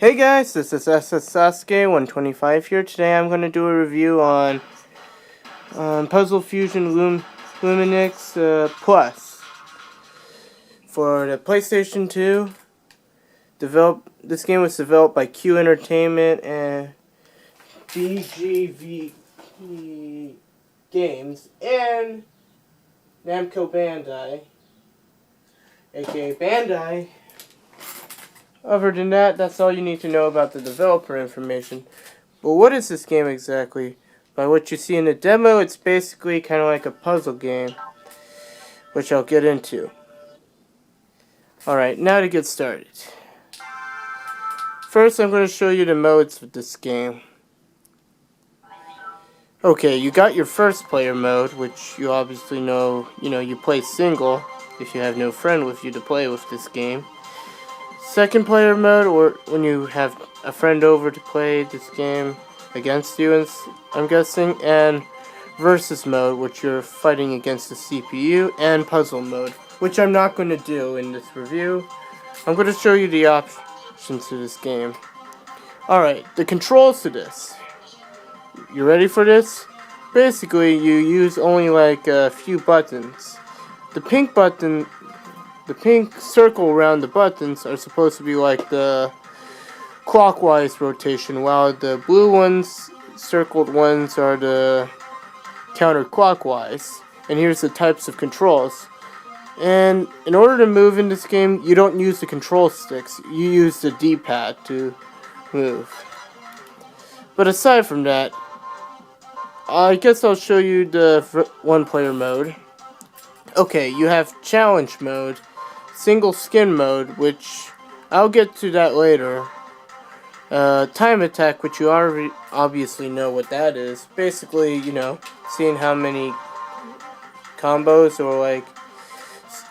Hey guys, this is Sasuke125 here. Today I'm going to do a review on Puzzle Fusion Lumines Plus for the PlayStation 2. This game was developed by Q Entertainment and BGV Games and Namco Bandai, aka Bandai. Other than that, that's all you need to know about the developer information. But what is this game exactly? By what you see in the demo, it's basically kind of like a puzzle game, which I'll get into. Alright, now to get started. First, I'm going to show you the modes of this game. Okay, you got your first player mode, which you obviously know, you play single if you have no friend with you to play with this game. Second player mode, or when you have a friend over to play this game against you, I'm guessing, and versus mode, which you're fighting against the CPU, and puzzle mode, which I'm not going to do in this review. I'm going to show you the options to this game. Alright, the controls to this. You ready for this? Basically, you use only like a few buttons. The pink circle around the buttons are supposed to be like the clockwise rotation, while the blue ones, circled ones, are the counterclockwise. And here's the types of controls. And in order to move in this game, you don't use the control sticks. You use the D-pad to move. But aside from that, I guess I'll show you the one-player mode. Okay, you have challenge mode, single skin mode, which I'll get to that later. Time attack, which you already obviously know what that is. Basically, seeing how many combos or like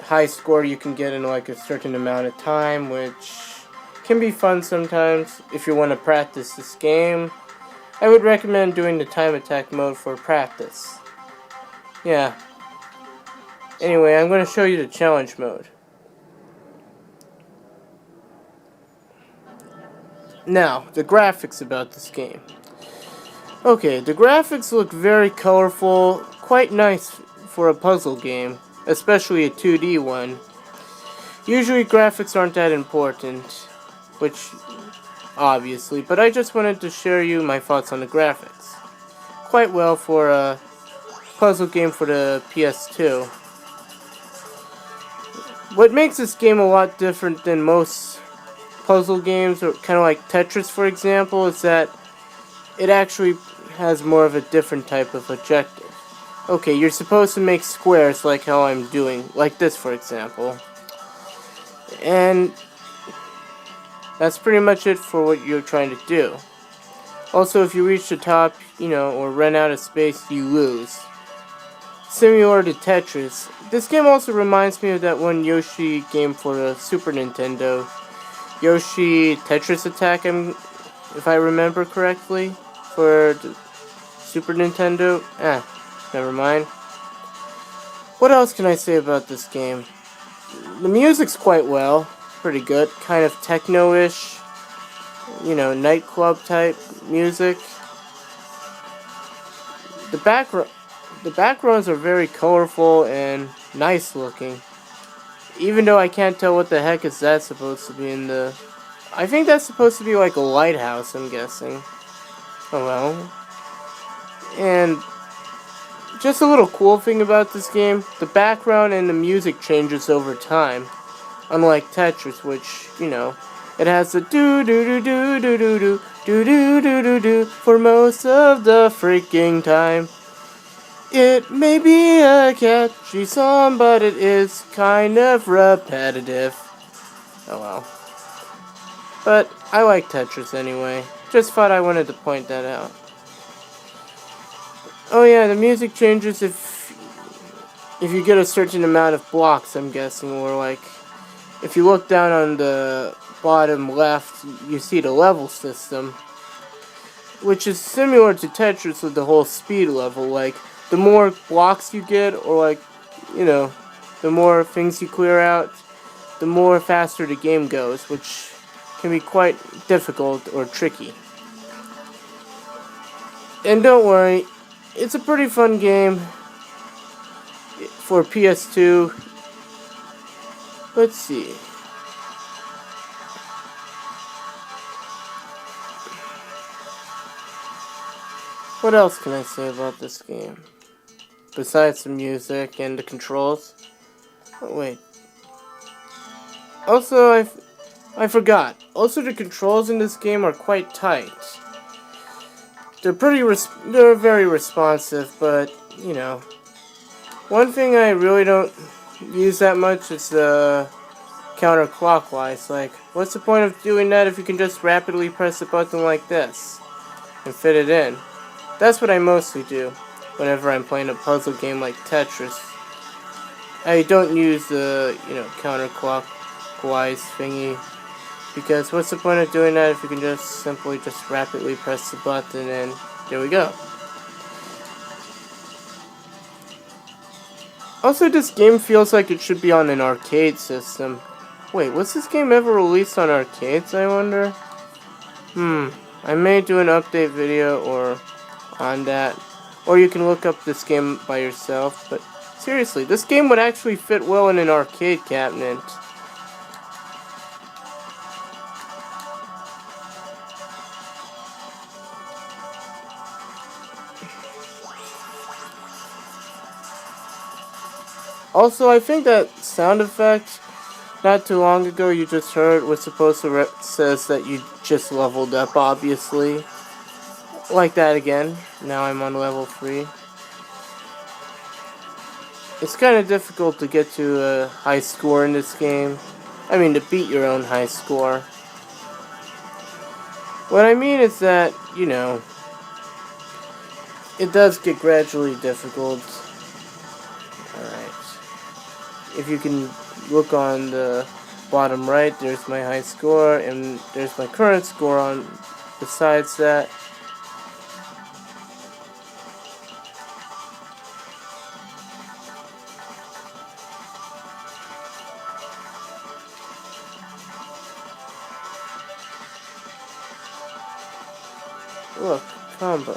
high score you can get in like a certain amount of time, which can be fun sometimes if you want to practice this game. I would recommend doing the time attack mode for practice. Yeah. Anyway, I'm going to show you the challenge mode. Now, the graphics about this game. Okay, the graphics look very colorful, quite nice for a puzzle game, especially a 2D one. Usually graphics aren't that important, which obviously, but I just wanted to share you my thoughts on the graphics. Quite well for a puzzle game for the PS2. What makes this game a lot different than most puzzle games, or kind of like Tetris for example, is that it actually has more of a different type of objective. Okay, you're supposed to make squares like how I'm doing, like this for example. And that's pretty much it for what you're trying to do. Also, if you reach the top, or run out of space, you lose. Similar to Tetris, this game also reminds me of that one Yoshi game for the Super Nintendo. Yoshi Tetris Attack, if I remember correctly, for the Super Nintendo. Never mind. What else can I say about this game? The music's quite well, pretty good, kind of techno-ish, nightclub type music. The backgrounds are very colorful and nice looking. Even though I can't tell what the heck is that supposed to be in the... I think that's supposed to be like a lighthouse, I'm guessing. Oh well. And just a little cool thing about this game, the background and the music changes over time. Unlike Tetris, which, it has the do-do-do-do-do-do-do, do-do-do-do-do for most of the freaking time. It may be a catchy song, but it is kind of repetitive. Oh well. But I like Tetris anyway. Just thought I wanted to point that out. Oh yeah, the music changes if you get a certain amount of blocks, I'm guessing, or like if you look down on the bottom left, you see the level system, which is similar to Tetris with the whole speed level. Like, the more blocks you get, or like, the more things you clear out, the more faster the game goes, which can be quite difficult or tricky. And don't worry, it's a pretty fun game for PS2. Let's see. What else can I say about this game? Besides the music and the controls. Oh, wait. Also, I forgot. Also, the controls in this game are quite tight. They're very responsive, but, you know. One thing I really don't use that much is the counterclockwise. Like, what's the point of doing that if you can just rapidly press a button like this and fit it in? That's what I mostly do whenever I'm playing a puzzle game like Tetris. I don't use the, counterclockwise thingy, because what's the point of doing that if you can just simply rapidly press the button and there we go. Also, this game feels like it should be on an arcade system. Wait, was this game ever released on arcades, I wonder? I may do an update video or on that. Or you can look up this game by yourself, but seriously, this game would actually fit well in an arcade cabinet. Also, I think that sound effect not too long ago you just heard was supposed to says that you just leveled up, obviously. Like that again. Now I'm on level 3. It's kind of difficult to get to a high score in this game. I mean, to beat your own high score. What I mean is that, it does get gradually difficult. Alright. If you can look on the bottom right, there's my high score, and there's my current score on besides that. Look, combo.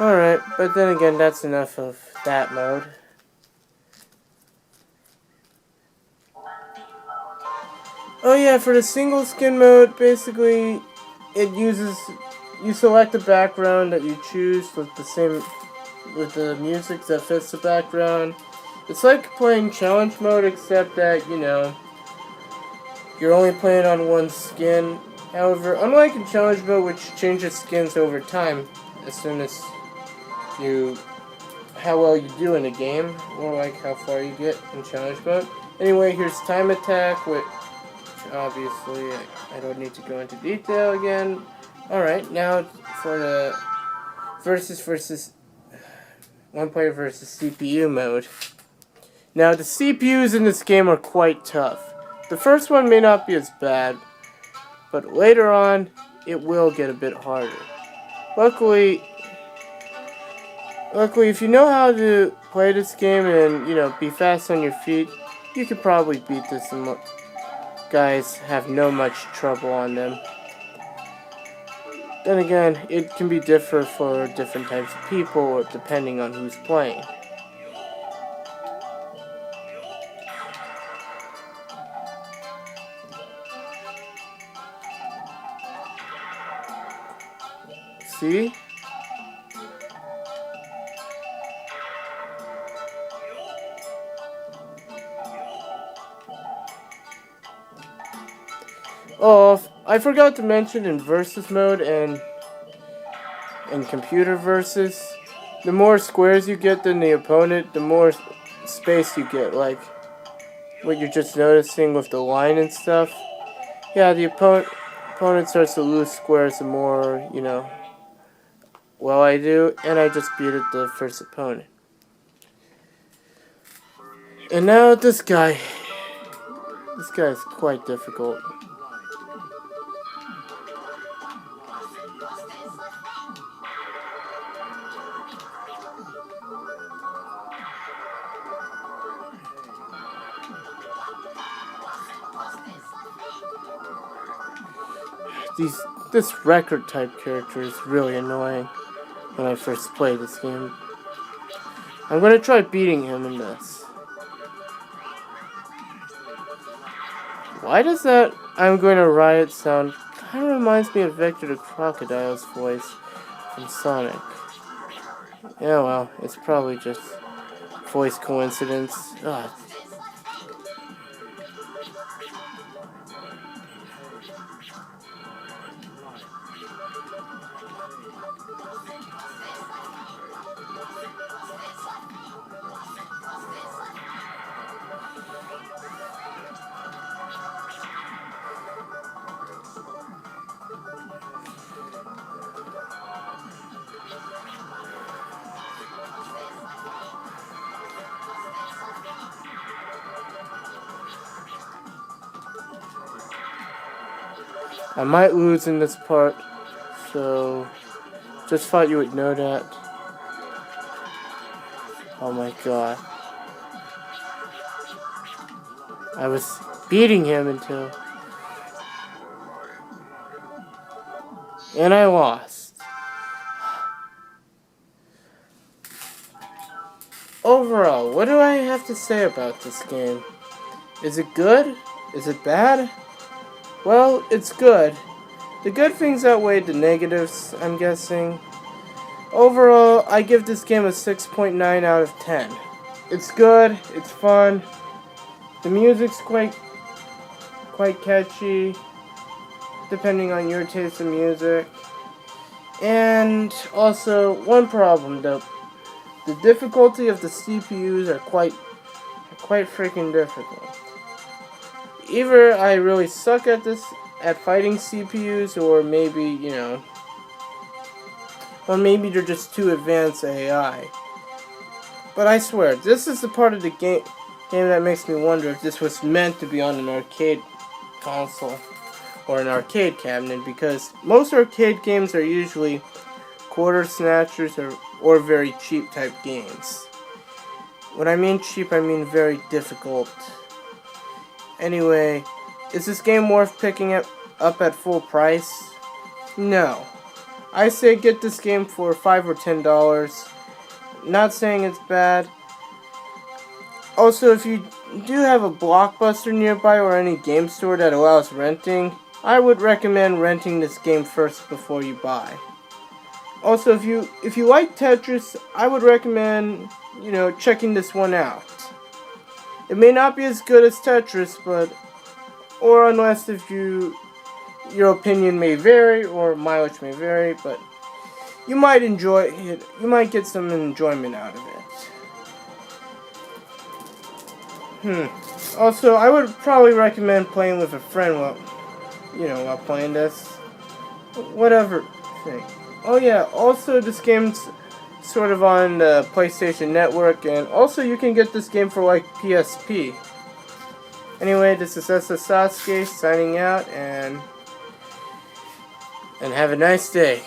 Alright, but then again, that's enough of that mode. Oh yeah, for the single skin mode, basically, you select a background that you choose with the music that fits the background. It's like playing challenge mode, except that, you're only playing on one skin. However, unlike in challenge mode, which changes skins over time, as soon as how well you do in a game, or like how far you get in challenge mode. Anyway, here's time attack, which obviously I don't need to go into detail again. Alright, now for the one player versus CPU mode. Now the CPUs in this game are quite tough. The first one may not be as bad, but later on it will get a bit harder. Luckily, if you know how to play this game and, be fast on your feet, you could probably beat this, and guys have no much trouble on them. Then again, it can be different for different types of people, depending on who's playing. See? Oh, I forgot to mention in versus mode and in computer versus, the more squares you get than the opponent, the more space you get, like what you're just noticing with the line and stuff. Yeah, the opponent starts to lose squares the more, well I do, and I just beat the first opponent. And now this guy. This guy is quite difficult. This record type character is really annoying when I first played this game. I'm gonna try beating him in this. Why does that "I'm going to riot" sound kind of reminds me of Vector the Crocodile's voice from Sonic? Yeah, well, it's probably just voice coincidence. Ugh. I might lose in this part, so just thought you would know that. Oh my god. I was beating him until... and I lost. Overall, what do I have to say about this game? Is it good? Is it bad? Well, it's good. The good things outweigh the negatives, I'm guessing. Overall, I give this game a 6.9 out of 10. It's good, it's fun. The music's quite catchy, depending on your taste in music. And also, one problem though. The difficulty of the CPUs are quite freaking difficult. Either I really suck at fighting CPUs, or maybe, you know, or maybe they're just too advanced AI. But I swear, this is the part of the game that makes me wonder if this was meant to be on an arcade console or an arcade cabinet, because most arcade games are usually quarter snatchers or very cheap type games. When I mean cheap, I mean very difficult. Anyway, is this game worth picking up at full price? No. I say get this game for $5 or $10. Not saying it's bad. Also, if you do have a Blockbuster nearby or any game store that allows renting, I would recommend renting this game first before you buy. Also, if you like Tetris, I would recommend, you know, checking this one out. It may not be as good as Tetris, or unless if your opinion may vary, or mileage may vary, but you might enjoy it. You might get some enjoyment out of it. Also, I would probably recommend playing with a friend while playing this. Whatever thing. Oh yeah, also this game's sort of on the PlayStation Network, and also you can get this game for like PSP. Anyway, this is SS Sasuke signing out, and have a nice day.